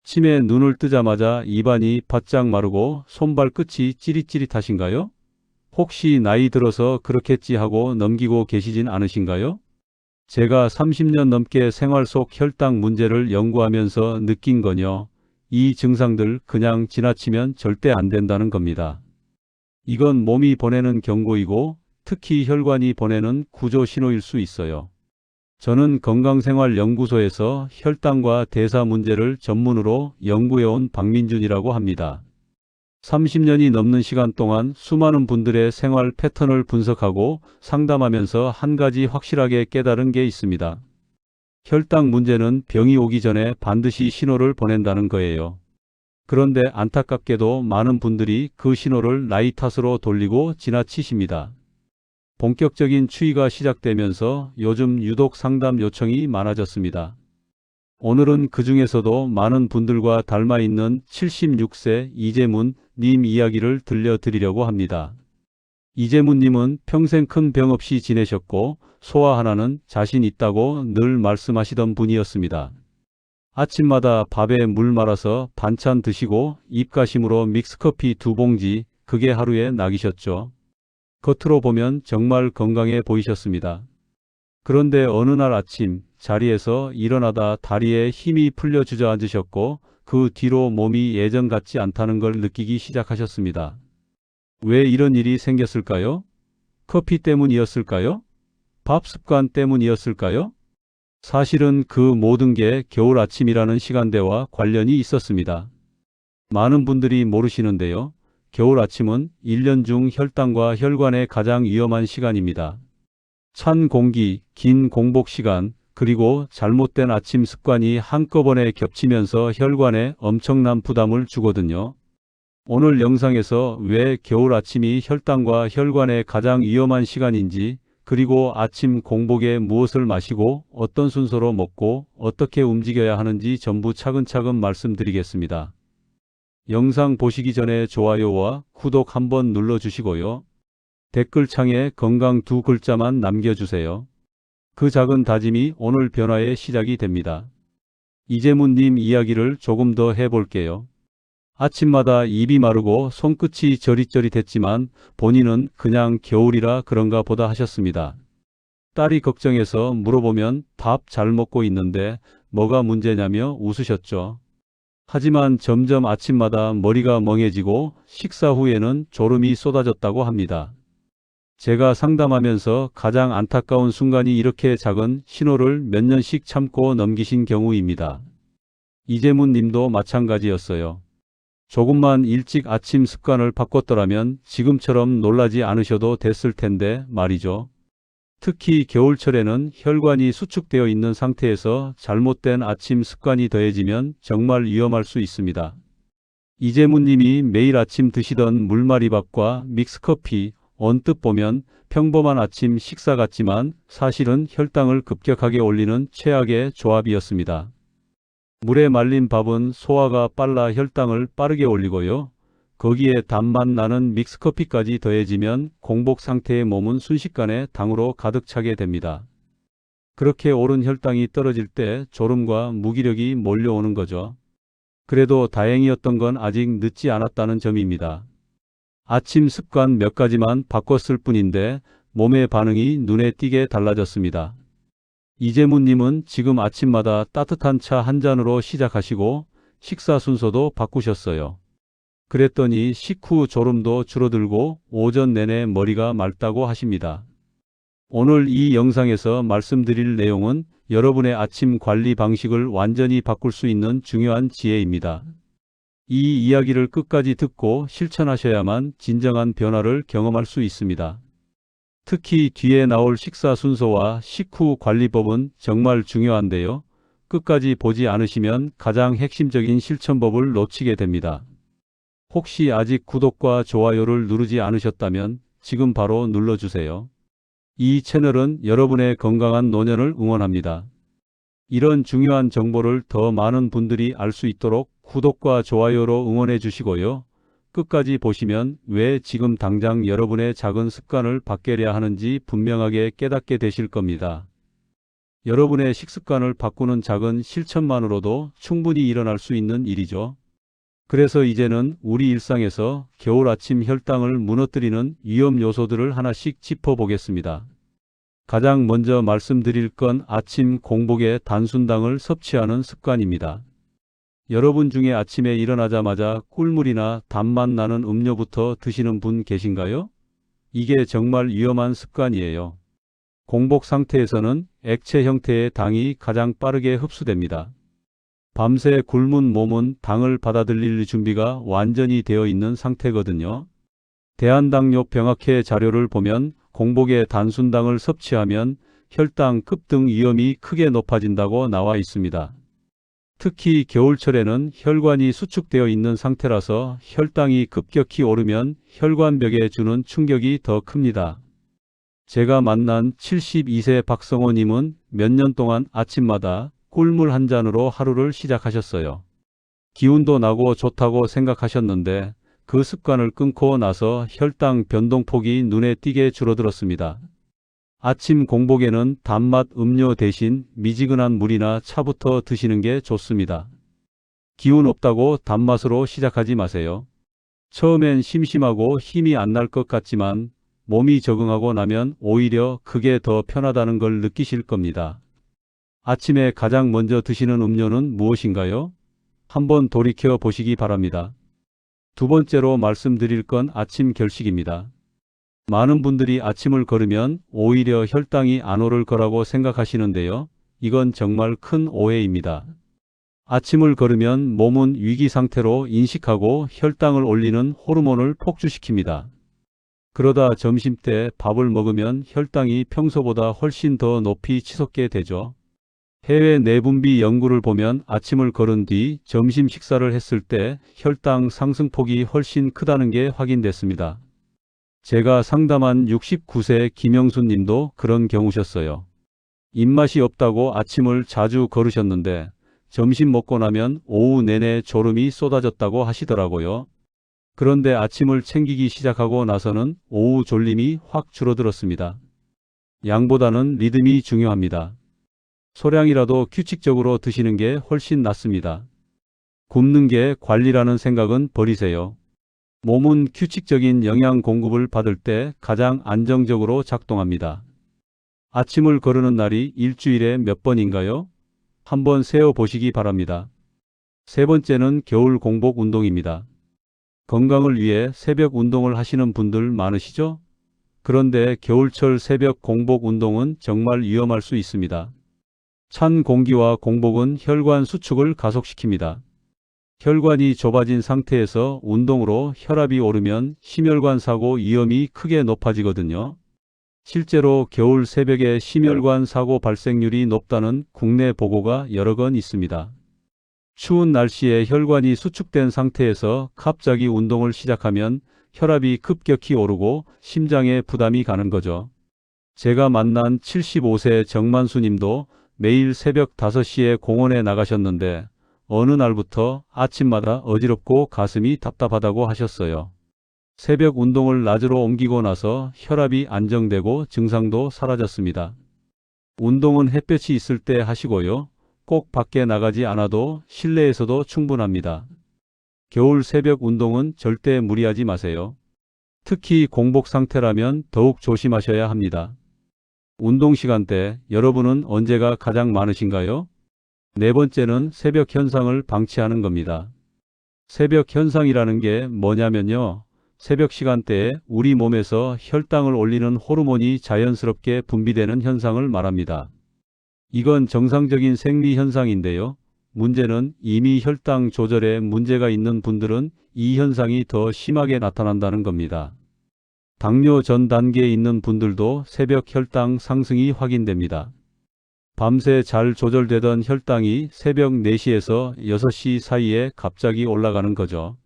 아침에 눈을 뜨자마자 입안이 바짝 마르고 손발끝이 찌릿찌릿하신가요? 혹시 나이 들어서 그렇겠지 하고 넘기고 계시진 않으신가요? 제가 30년 넘게 생활 속 혈당 문제를 연구하면서 느낀 건요. 이 증상들 그냥 지나치면 절대 안 된다는 겁니다. 이건 몸이 보내는 경고이고 특히 혈관이 보내는 구조 신호일 수 있어요. 저는 건강생활연구소에서 혈당과 대사 문제를 전문으로 연구해온 박민준이라고 합니다. 30년이 넘는 시간 동안 수많은 분들의 생활 패턴을 분석하고 상담하면서 한 가지 확실하게 깨달은 게 있습니다. 혈당 문제는 병이 오기 전에 반드시 신호를 보낸다는 거예요. 그런데 안타깝게도 많은 분들이 그 신호를 나이 탓으로 돌리고 지나치십니다. 본격적인 추위가 시작되면서 요즘 유독 상담 요청이 많아졌습니다. 오늘은 그 중에서도 많은 분들과 닮아 있는 76세 이재문 님 이야기를 들려드리려고 합니다. 이재문 님은 평생 큰 병 없이 지내셨고 소화 하나는 자신 있다고 늘 말씀하시던 분이었습니다. 아침마다 밥에 물 말아서 반찬 드시고 입가심으로 믹스커피 2봉지, 그게 하루에 낙이셨죠. 겉으로 보면 정말 건강해 보이셨습니다. 그런데 어느 날 아침 자리에서 일어나다 다리에 힘이 풀려 주저앉으셨고 그 뒤로 몸이 예전 같지 않다는 걸 느끼기 시작하셨습니다. 왜 이런 일이 생겼을까요? 커피 때문이었을까요? 밥 습관 때문이었을까요? 사실은 그 모든 게 겨울 아침이라는 시간대와 관련이 있었습니다. 많은 분들이 모르시는데요. 겨울 아침은 1년 중 혈당과 혈관에 가장 위험한 시간입니다. 찬 공기, 긴 공복 시간, 그리고 잘못된 아침 습관이 한꺼번에 겹치면서 혈관에 엄청난 부담을 주거든요. 오늘 영상에서 왜 겨울 아침이 혈당과 혈관에 가장 위험한 시간인지, 그리고 아침 공복에 무엇을 마시고 어떤 순서로 먹고 어떻게 움직여야 하는지 전부 차근차근 말씀드리겠습니다. 영상 보시기 전에 좋아요와 구독 한번 눌러주시고요. 댓글창에 건강 2글자만 남겨주세요. 그 작은 다짐이 오늘 변화의 시작이 됩니다. 이재문 님 이야기를 조금 더 해볼게요. 아침마다 입이 마르고 손끝이 저릿저릿했지만 본인은 그냥 겨울이라 그런가 보다 하셨습니다. 딸이 걱정해서 물어보면 밥 잘 먹고 있는데 뭐가 문제냐며 웃으셨죠. 하지만 점점 아침마다 머리가 멍해지고 식사 후에는 졸음이 쏟아졌다고 합니다. 제가 상담하면서 가장 안타까운 순간이 이렇게 작은 신호를 몇 년씩 참고 넘기신 경우입니다. 이재문 님도 마찬가지였어요. 조금만 일찍 아침 습관을 바꿨더라면 지금처럼 놀라지 않으셔도 됐을 텐데 말이죠. 특히 겨울철에는 혈관이 수축되어 있는 상태에서 잘못된 아침 습관이 더해지면 정말 위험할 수 있습니다. 이재문 님이 매일 아침 드시던 물말이밥과 믹스커피, 언뜻 보면 평범한 아침 식사 같지만 사실은 혈당을 급격하게 올리는 최악의 조합이었습니다. 물에 말린 밥은 소화가 빨라 혈당을 빠르게 올리고요. 거기에 단맛 나는 믹스커피까지 더해지면 공복 상태의 몸은 순식간에 당으로 가득 차게 됩니다. 그렇게 오른 혈당이 떨어질 때 졸음과 무기력이 몰려오는 거죠. 그래도 다행이었던 건 아직 늦지 않았다는 점입니다. 아침 습관 몇 가지만 바꿨을 뿐인데 몸의 반응이 눈에 띄게 달라졌습니다. 이재문 님은 지금 아침마다 따뜻한 차 한 잔으로 시작하시고 식사 순서도 바꾸셨어요. 그랬더니 식후 졸음도 줄어들고 오전 내내 머리가 맑다고 하십니다. 오늘 이 영상에서 말씀드릴 내용은 여러분의 아침 관리 방식을 완전히 바꿀 수 있는 중요한 지혜입니다. 이 이야기를 끝까지 듣고 실천하셔야만 진정한 변화를 경험할 수 있습니다. 특히 뒤에 나올 식사 순서와 식후 관리법은 정말 중요한데요. 끝까지 보지 않으시면 가장 핵심적인 실천법을 놓치게 됩니다. 혹시 아직 구독과 좋아요를 누르지 않으셨다면 지금 바로 눌러주세요. 이 채널은 여러분의 건강한 노년을 응원합니다. 이런 중요한 정보를 더 많은 분들이 알 수 있도록 구독과 좋아요로 응원해 주시고요. 끝까지 보시면 왜 지금 당장 여러분의 작은 습관을 바꾸려 하는지 분명하게 깨닫게 되실 겁니다. 여러분의 식습관을 바꾸는 작은 실천만으로도 충분히 일어날 수 있는 일이죠. 그래서 이제는 우리 일상에서 겨울 아침 혈당을 무너뜨리는 위험 요소들을 하나씩 짚어보겠습니다. 가장 먼저 말씀드릴 건 아침 공복에 단순당을 섭취하는 습관입니다. 여러분 중에 아침에 일어나자마자 꿀물이나 단맛 나는 음료부터 드시는 분 계신가요? 이게 정말 위험한 습관이에요. 공복 상태에서는 액체 형태의 당이 가장 빠르게 흡수됩니다. 밤새 굶은 몸은 당을 받아들일 준비가 완전히 되어 있는 상태거든요. 대한당뇨병학회 자료를 보면 공복에 단순당을 섭취하면 혈당 급등 위험이 크게 높아진다고 나와 있습니다. 특히 겨울철에는 혈관이 수축되어 있는 상태라서 혈당이 급격히 오르면 혈관벽에 주는 충격이 더 큽니다. 제가 만난 72세 박성호님은 몇 년 동안 아침마다 꿀물 한 잔으로 하루를 시작하셨어요. 기운도 나고 좋다고 생각하셨는데 그 습관을 끊고 나서 혈당 변동폭이 눈에 띄게 줄어들었습니다. 아침 공복에는 단맛 음료 대신 미지근한 물이나 차부터 드시는 게 좋습니다. 기운 없다고 단맛으로 시작하지 마세요. 처음엔 심심하고 힘이 안 날 것 같지만 몸이 적응하고 나면 오히려 그게 더 편하다는 걸 느끼실 겁니다. 아침에 가장 먼저 드시는 음료는 무엇인가요? 한번 돌이켜 보시기 바랍니다. 두 번째로 말씀드릴 건 아침 결식입니다. 많은 분들이 아침을 걸으면 오히려 혈당이 안 오를 거라고 생각하시는데요. 이건 정말 큰 오해입니다. 아침을 걸으면 몸은 위기 상태로 인식하고 혈당을 올리는 호르몬을 폭주시킵니다. 그러다 점심때 밥을 먹으면 혈당이 평소보다 훨씬 더 높이 치솟게 되죠. 해외 내분비 연구를 보면 아침을 걸은 뒤 점심 식사를 했을 때 혈당 상승폭이 훨씬 크다는 게 확인됐습니다. 제가 상담한 69세 김영수 님도 그런 경우셨어요. 입맛이 없다고 아침을 자주 걸으셨는데 점심 먹고 나면 오후 내내 졸음이 쏟아졌다고 하시더라고요. 그런데 아침을 챙기기 시작하고 나서는 오후 졸림이 확 줄어들었습니다. 양보다는 리듬이 중요합니다. 소량이라도 규칙적으로 드시는 게 훨씬 낫습니다. 굶는 게 관리라는 생각은 버리세요. 몸은 규칙적인 영양 공급을 받을 때 가장 안정적으로 작동합니다. 아침을 거르는 날이 일주일에 몇 번인가요? 한번 세어 보시기 바랍니다. 세 번째는 겨울 공복 운동입니다. 건강을 위해 새벽 운동을 하시는 분들 많으시죠? 그런데 겨울철 새벽 공복 운동은 정말 위험할 수 있습니다. 찬 공기와 공복은 혈관 수축을 가속시킵니다. 혈관이 좁아진 상태에서 운동으로 혈압이 오르면 심혈관 사고 위험이 크게 높아지거든요. 실제로 겨울 새벽에 심혈관 사고 발생률이 높다는 국내 보고가 여러 건 있습니다. 추운 날씨에 혈관이 수축된 상태에서 갑자기 운동을 시작하면 혈압이 급격히 오르고 심장에 부담이 가는 거죠. 제가 만난 75세 정만수 님도 매일 새벽 5시에 공원에 나가셨는데 어느 날부터 아침마다 어지럽고 가슴이 답답하다고 하셨어요. 새벽 운동을 낮으로 옮기고 나서 혈압이 안정되고 증상도 사라졌습니다. 운동은 햇볕이 있을 때 하시고요. 꼭 밖에 나가지 않아도 실내에서도 충분합니다. 겨울 새벽 운동은 절대 무리하지 마세요. 특히 공복 상태라면 더욱 조심하셔야 합니다. 운동 시간대, 여러분은 언제가 가장 많으신가요? 네 번째는 새벽 현상을 방치하는 겁니다. 새벽 현상이라는 게 뭐냐면요. 새벽 시간대에 우리 몸에서 혈당을 올리는 호르몬이 자연스럽게 분비되는 현상을 말합니다. 이건 정상적인 생리 현상인데요. 문제는 이미 혈당 조절에 문제가 있는 분들은 이 현상이 더 심하게 나타난다는 겁니다. 당뇨 전 단계에 있는 분들도 새벽 혈당 상승이 확인됩니다. 밤새 잘 조절되던 혈당이 새벽 4시에서 6시 사이에 갑자기 올라가는 거죠.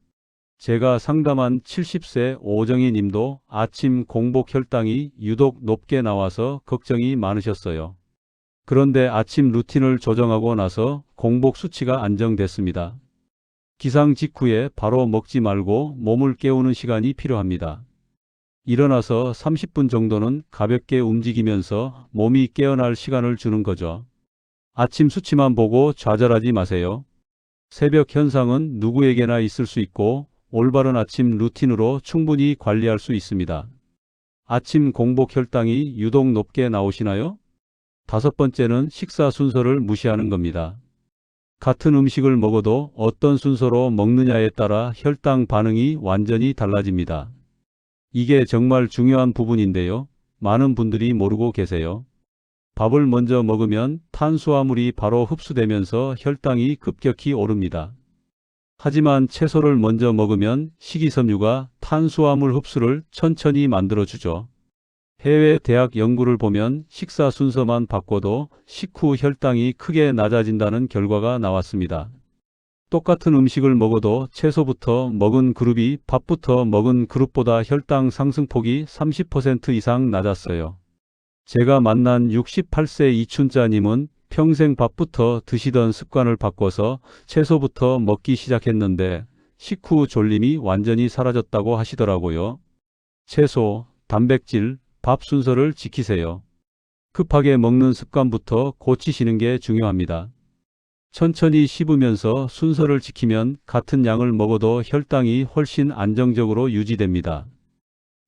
제가 상담한 70세 오정희 님도 아침 공복 혈당이 유독 높게 나와서 걱정이 많으셨어요. 그런데 아침 루틴을 조정하고 나서 공복 수치가 안정됐습니다. 기상 직후에 바로 먹지 말고 몸을 깨우는 시간이 필요합니다. 일어나서 30분 정도는 가볍게 움직이면서 몸이 깨어날 시간을 주는 거죠. 아침 수치만 보고 좌절하지 마세요. 새벽 현상은 누구에게나 있을 수 있고 올바른 아침 루틴으로 충분히 관리할 수 있습니다. 아침 공복 혈당이 유독 높게 나오시나요? 다섯 번째는 식사 순서를 무시하는 겁니다. 같은 음식을 먹어도 어떤 순서로 먹느냐에 따라 혈당 반응이 완전히 달라집니다. 이게 정말 중요한 부분인데요. 많은 분들이 모르고 계세요. 밥을 먼저 먹으면 탄수화물이 바로 흡수되면서 혈당이 급격히 오릅니다. 하지만 채소를 먼저 먹으면 식이섬유가 탄수화물 흡수를 천천히 만들어주죠. 해외 대학 연구를 보면 식사 순서만 바꿔도 식후 혈당이 크게 낮아진다는 결과가 나왔습니다. 똑같은 음식을 먹어도 채소부터 먹은 그룹이 밥부터 먹은 그룹보다 혈당 상승폭이 30% 이상 낮았어요. 제가 만난 68세 이춘자님은 평생 밥부터 드시던 습관을 바꿔서 채소부터 먹기 시작했는데 식후 졸림이 완전히 사라졌다고 하시더라고요. 채소, 단백질, 밥 순서를 지키세요. 급하게 먹는 습관부터 고치시는 게 중요합니다. 천천히 씹으면서 순서를 지키면 같은 양을 먹어도 혈당이 훨씬 안정적으로 유지됩니다.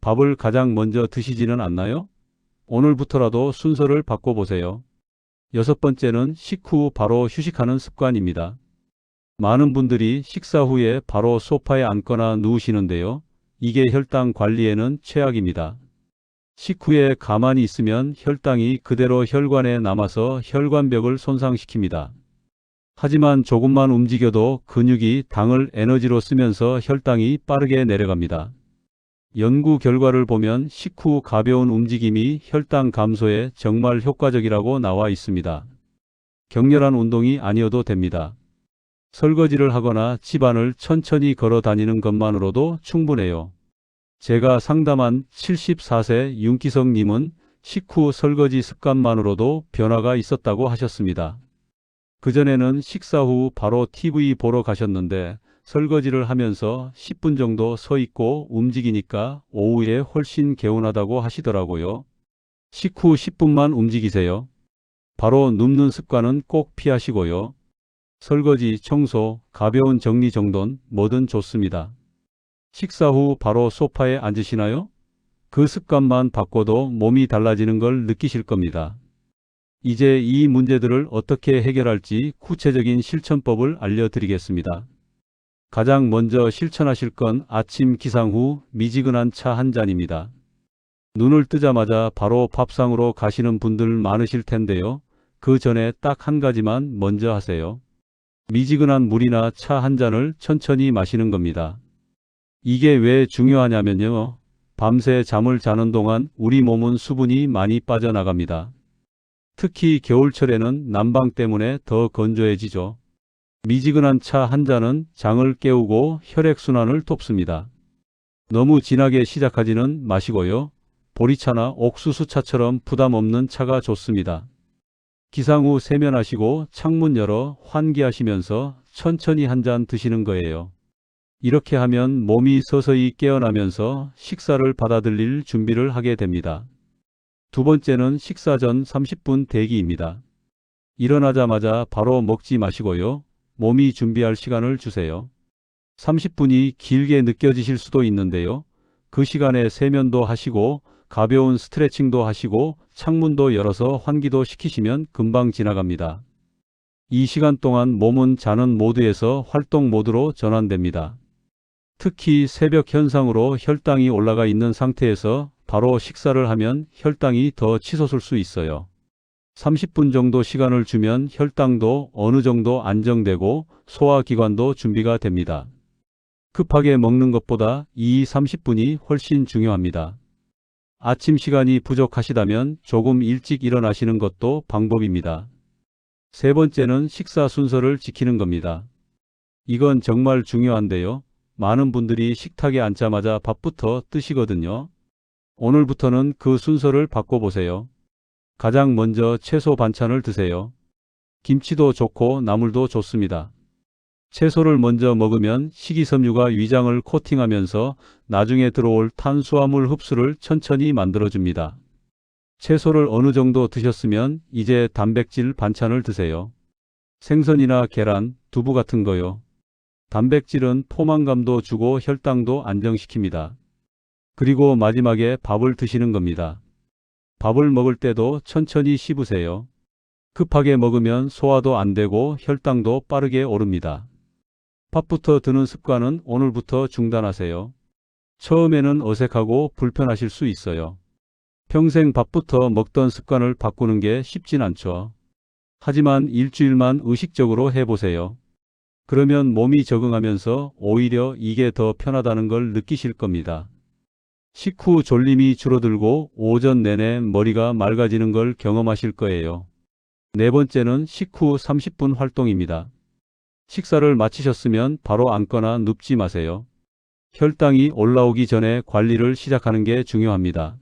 밥을 가장 먼저 드시지는 않나요? 오늘부터라도 순서를 바꿔보세요. 여섯 번째는 식후 바로 휴식하는 습관입니다. 많은 분들이 식사 후에 바로 소파에 앉거나 누우시는데요. 이게 혈당 관리에는 최악입니다. 식후에 가만히 있으면 혈당이 그대로 혈관에 남아서 혈관벽을 손상시킵니다. 하지만 조금만 움직여도 근육이 당을 에너지로 쓰면서 혈당이 빠르게 내려갑니다. 연구 결과를 보면 식후 가벼운 움직임이 혈당 감소에 정말 효과적이라고 나와 있습니다. 격렬한 운동이 아니어도 됩니다. 설거지를 하거나 집안을 천천히 걸어 다니는 것만으로도 충분해요. 제가 상담한 74세 윤기성님은 식후 설거지 습관만으로도 변화가 있었다고 하셨습니다. 그전에는 식사 후 바로 TV 보러 가셨는데 설거지를 하면서 10분 정도 서 있고 움직이니까 오후에 훨씬 개운하다고 하시더라고요. 식후 10분만 움직이세요. 바로 눕는 습관은 꼭 피하시고요. 설거지, 청소, 가벼운 정리 정도는 뭐든 좋습니다. 식사 후 바로 소파에 앉으시나요? 그 습관만 바꿔도 몸이 달라지는 걸 느끼실 겁니다. 이제 이 문제들을 어떻게 해결할지 구체적인 실천법을 알려드리겠습니다. 가장 먼저 실천하실 건 아침 기상 후 미지근한 차 한 잔입니다. 눈을 뜨자마자 바로 밥상으로 가시는 분들 많으실 텐데요. 그 전에 딱 한 가지만 먼저 하세요. 미지근한 물이나 차 한 잔을 천천히 마시는 겁니다. 이게 왜 중요하냐면요. 밤새 잠을 자는 동안 우리 몸은 수분이 많이 빠져나갑니다. 특히 겨울철에는 난방 때문에 더 건조해지죠. 미지근한 차 한 잔은 장을 깨우고 혈액순환을 돕습니다. 너무 진하게 시작하지는 마시고요. 보리차나 옥수수차처럼 부담 없는 차가 좋습니다. 기상 후 세면하시고 창문 열어 환기하시면서 천천히 한 잔 드시는 거예요. 이렇게 하면 몸이 서서히 깨어나면서 식사를 받아들일 준비를 하게 됩니다. 두 번째는 식사 전 30분 대기입니다. 일어나자마자 바로 먹지 마시고요. 몸이 준비할 시간을 주세요. 30분이 길게 느껴지실 수도 있는데요. 그 시간에 세면도 하시고 가벼운 스트레칭도 하시고 창문도 열어서 환기도 시키시면 금방 지나갑니다. 이 시간 동안 몸은 자는 모드에서 활동 모드로 전환됩니다. 특히 새벽 현상으로 혈당이 올라가 있는 상태에서 바로 식사를 하면 혈당이 더 치솟을 수 있어요. 30분 정도 시간을 주면 혈당도 어느 정도 안정되고 소화기관도 준비가 됩니다. 급하게 먹는 것보다 이 30분이 훨씬 중요합니다. 아침 시간이 부족하시다면 조금 일찍 일어나시는 것도 방법입니다. 세 번째는 식사 순서를 지키는 겁니다. 이건 정말 중요한데요. 많은 분들이 식탁에 앉자마자 밥부터 드시거든요. 오늘부터는 그 순서를 바꿔보세요. 가장 먼저 채소 반찬을 드세요. 김치도 좋고 나물도 좋습니다. 채소를 먼저 먹으면 식이섬유가 위장을 코팅하면서 나중에 들어올 탄수화물 흡수를 천천히 만들어줍니다. 채소를 어느 정도 드셨으면 이제 단백질 반찬을 드세요. 생선이나 계란, 두부 같은 거요. 단백질은 포만감도 주고 혈당도 안정시킵니다. 그리고 마지막에 밥을 드시는 겁니다. 밥을 먹을 때도 천천히 씹으세요. 급하게 먹으면 소화도 안 되고 혈당도 빠르게 오릅니다. 밥부터 드는 습관은 오늘부터 중단하세요. 처음에는 어색하고 불편하실 수 있어요. 평생 밥부터 먹던 습관을 바꾸는 게 쉽진 않죠. 하지만 일주일만 의식적으로 해보세요. 그러면 몸이 적응하면서 오히려 이게 더 편하다는 걸 느끼실 겁니다. 식후 졸림이 줄어들고 오전 내내 머리가 맑아지는 걸 경험하실 거예요. 네 번째는 식후 30분 활동입니다. 식사를 마치셨으면 바로 앉거나 눕지 마세요. 혈당이 올라오기 전에 관리를 시작하는 게 중요합니다.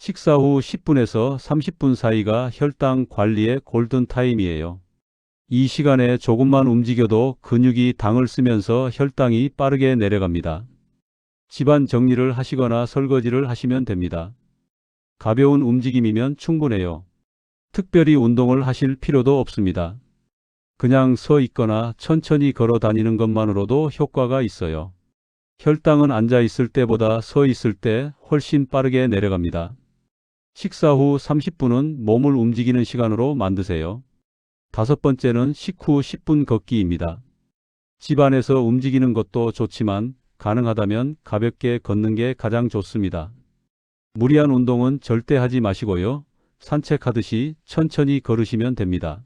식사 후 10분에서 30분 사이가 혈당 관리의 골든타임이에요. 이 시간에 조금만 움직여도 근육이 당을 쓰면서 혈당이 빠르게 내려갑니다. 집안 정리를 하시거나 설거지를 하시면 됩니다. 가벼운 움직임이면 충분해요. 특별히 운동을 하실 필요도 없습니다. 그냥 서 있거나 천천히 걸어 다니는 것만으로도 효과가 있어요. 혈당은 앉아 있을 때보다 서 있을 때 훨씬 빠르게 내려갑니다. 식사 후 30분은 몸을 움직이는 시간으로 만드세요. 다섯 번째는 식후 10분 걷기입니다. 집 안에서 움직이는 것도 좋지만 가능하다면 가볍게 걷는 게 가장 좋습니다. 무리한 운동은 절대 하지 마시고요. 산책하듯이 천천히 걸으시면 됩니다.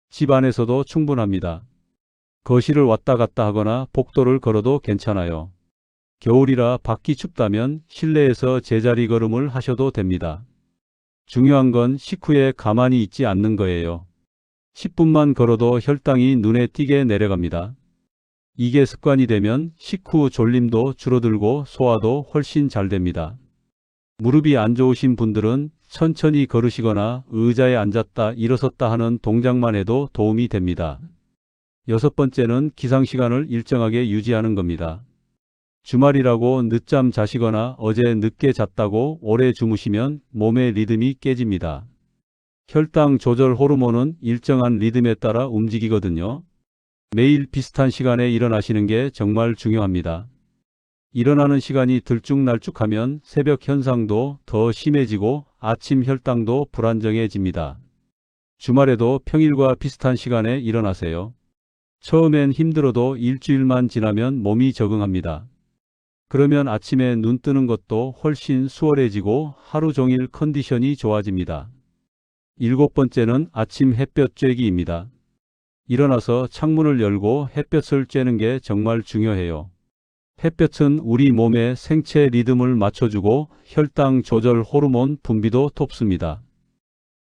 집 안에서도 충분합니다. 거실을 왔다 갔다 하거나 복도를 걸어도 괜찮아요. 겨울이라 밖이 춥다면 실내에서 제자리 걸음을 하셔도 됩니다. 중요한 건 식후에 가만히 있지 않는 거예요. 10분만 걸어도 혈당이 눈에 띄게 내려갑니다. 이게 습관이 되면 식후 졸림도 줄어들고 소화도 훨씬 잘 됩니다. 무릎이 안 좋으신 분들은 천천히 걸으시거나 의자에 앉았다 일어섰다 하는 동작만 해도 도움이 됩니다. 여섯 번째는 기상시간을 일정하게 유지하는 겁니다. 주말이라고 늦잠 자시거나 어제 늦게 잤다고 오래 주무시면 몸의 리듬이 깨집니다. 혈당 조절 호르몬은 일정한 리듬에 따라 움직이거든요. 매일 비슷한 시간에 일어나시는 게 정말 중요합니다. 일어나는 시간이 들쭉날쭉하면 새벽 현상도 더 심해지고 아침 혈당도 불안정해집니다. 주말에도 평일과 비슷한 시간에 일어나세요. 처음엔 힘들어도 일주일만 지나면 몸이 적응합니다. 그러면 아침에 눈 뜨는 것도 훨씬 수월해지고 하루 종일 컨디션이 좋아집니다. 일곱 번째는 아침 햇볕 쬐기입니다. 일어나서 창문을 열고 햇볕을 쬐는 게 정말 중요해요. 햇볕은 우리 몸의 생체 리듬을 맞춰주고 혈당 조절 호르몬 분비도 돕습니다.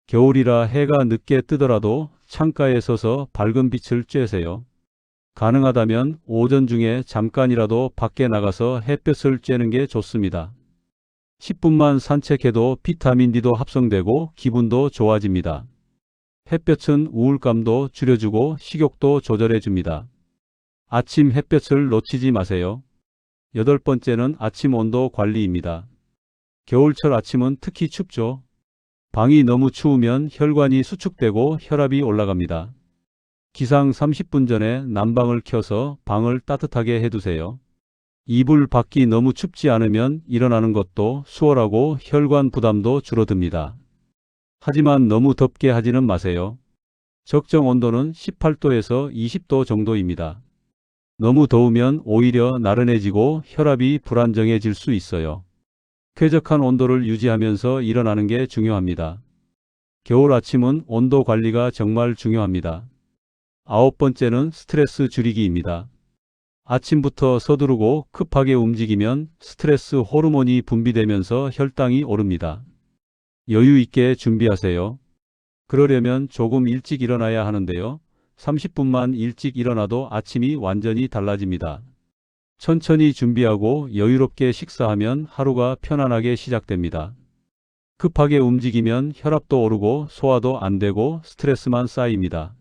겨울이라 해가 늦게 뜨더라도 창가에 서서 밝은 빛을 쬐세요. 가능하다면 오전 중에 잠깐이라도 밖에 나가서 햇볕을 쬐는 게 좋습니다. 10분만 산책해도 비타민 D도 합성되고 기분도 좋아집니다. 햇볕은 우울감도 줄여주고 식욕도 조절해줍니다. 아침 햇볕을 놓치지 마세요. 여덟 번째는 아침 온도 관리입니다. 겨울철 아침은 특히 춥죠. 방이 너무 추우면 혈관이 수축되고 혈압이 올라갑니다. 기상 30분 전에 난방을 켜서 방을 따뜻하게 해두세요. 이불 밖이 너무 춥지 않으면 일어나는 것도 수월하고 혈관 부담도 줄어듭니다. 하지만 너무 덥게 하지는 마세요. 적정 온도는 18도에서 20도 정도입니다. 너무 더우면 오히려 나른해지고 혈압이 불안정해질 수 있어요. 쾌적한 온도를 유지하면서 일어나는 게 중요합니다. 겨울 아침은 온도 관리가 정말 중요합니다. 아홉 번째는 스트레스 줄이기입니다. 아침부터 서두르고 급하게 움직이면 스트레스 호르몬이 분비되면서 혈당이 오릅니다. 여유 있게 준비하세요. 그러려면 조금 일찍 일어나야 하는데요. 30분만 일찍 일어나도 아침이 완전히 달라집니다. 천천히 준비하고 여유롭게 식사하면 하루가 편안하게 시작됩니다. 급하게 움직이면 혈압도 오르고 소화도 안 되고 스트레스만 쌓입니다.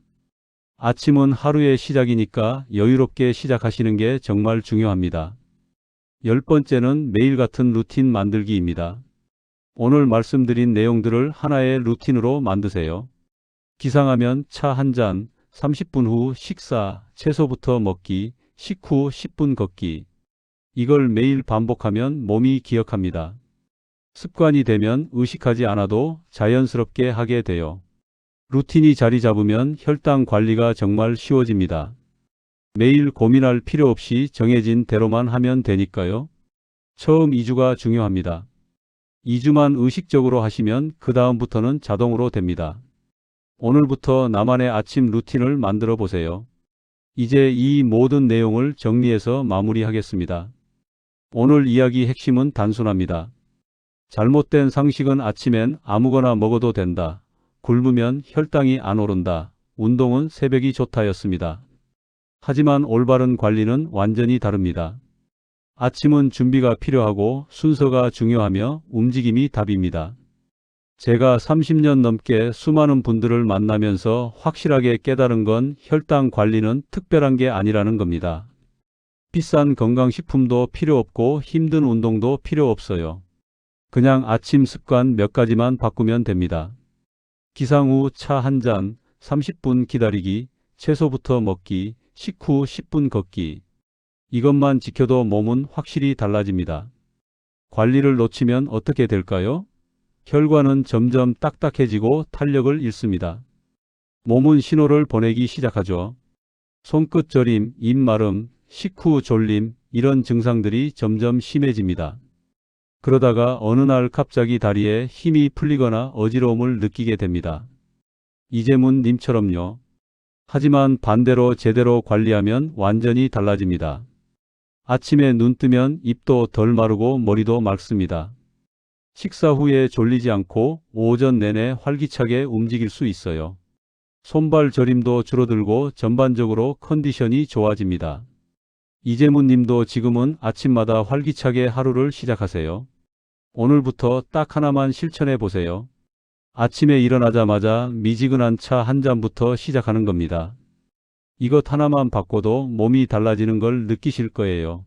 아침은 하루의 시작이니까 여유롭게 시작하시는 게 정말 중요합니다. 열 번째는 매일 같은 루틴 만들기입니다. 오늘 말씀드린 내용들을 하나의 루틴으로 만드세요. 기상하면 차 한 잔, 30분 후 식사, 채소부터 먹기, 식후 10분 걷기. 이걸 매일 반복하면 몸이 기억합니다. 습관이 되면 의식하지 않아도 자연스럽게 하게 돼요. 루틴이 자리 잡으면 혈당 관리가 정말 쉬워집니다. 매일 고민할 필요 없이 정해진 대로만 하면 되니까요. 처음 2주가 중요합니다. 2주만 의식적으로 하시면 그 다음부터는 자동으로 됩니다. 오늘부터 나만의 아침 루틴을 만들어 보세요. 이제 이 모든 내용을 정리해서 마무리하겠습니다. 오늘 이야기 핵심은 단순합니다. 잘못된 상식은 아침엔 아무거나 먹어도 된다. 굶으면 혈당이 안 오른다. 운동은 새벽이 좋다였습니다. 하지만 올바른 관리는 완전히 다릅니다. 아침은 준비가 필요하고 순서가 중요하며 움직임이 답입니다. 제가 30년 넘게 수많은 분들을 만나면서 확실하게 깨달은 건 혈당 관리는 특별한 게 아니라는 겁니다. 비싼 건강식품도 필요 없고 힘든 운동도 필요 없어요. 그냥 아침 습관 몇 가지만 바꾸면 됩니다. 기상 후 차 한 잔, 30분 기다리기, 채소부터 먹기, 식후 10분 걷기. 이것만 지켜도 몸은 확실히 달라집니다. 관리를 놓치면 어떻게 될까요? 혈관은 점점 딱딱해지고 탄력을 잃습니다. 몸은 신호를 보내기 시작하죠. 손끝 저림, 입 마름, 식후 졸림, 이런 증상들이 점점 심해집니다. 그러다가 어느 날 갑자기 다리에 힘이 풀리거나 어지러움을 느끼게 됩니다. 이재문 님처럼요. 하지만 반대로 제대로 관리하면 완전히 달라집니다. 아침에 눈 뜨면 입도 덜 마르고 머리도 맑습니다. 식사 후에 졸리지 않고 오전 내내 활기차게 움직일 수 있어요. 손발 저림도 줄어들고 전반적으로 컨디션이 좋아집니다. 이재문 님도 지금은 아침마다 활기차게 하루를 시작하세요. 오늘부터 딱 하나만 실천해 보세요. 아침에 일어나자마자 미지근한 차 한 잔부터 시작하는 겁니다. 이것 하나만 바꿔도 몸이 달라지는 걸 느끼실 거예요.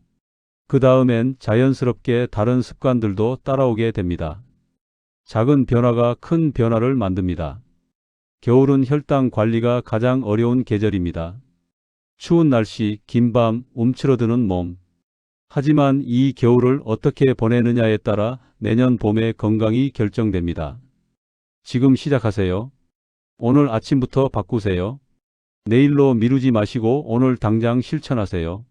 그 다음엔 자연스럽게 다른 습관들도 따라오게 됩니다. 작은 변화가 큰 변화를 만듭니다. 겨울은 혈당 관리가 가장 어려운 계절입니다. 추운 날씨, 긴 밤, 움츠러드는 몸. 하지만 이 겨울을 어떻게 보내느냐에 따라 내년 봄의 건강이 결정됩니다. 지금 시작하세요. 오늘 아침부터 바꾸세요. 내일로 미루지 마시고 오늘 당장 실천하세요.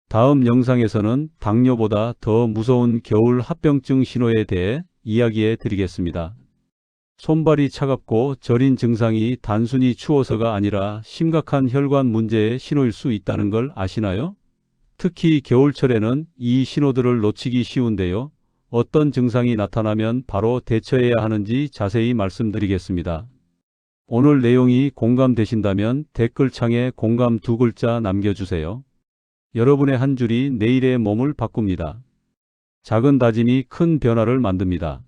다음 영상에서는 당뇨보다 더 무서운 겨울 합병증 신호에 대해 이야기해 드리겠습니다. 손발이 차갑고 저린 증상이 단순히 추워서가 아니라 심각한 혈관 문제의 신호일 수 있다는 걸 아시나요? 특히 겨울철에는 이 신호들을 놓치기 쉬운데요. 어떤 증상이 나타나면 바로 대처해야 하는지 자세히 말씀드리겠습니다. 오늘 내용이 공감되신다면 댓글창에 공감 2글자 남겨주세요. 여러분의 한 줄이 내일의 몸을 바꿉니다. 작은 다짐이 큰 변화를 만듭니다.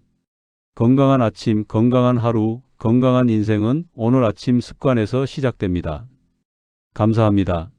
건강한 아침, 건강한 하루, 건강한 인생은 오늘 아침 습관에서 시작됩니다. 감사합니다.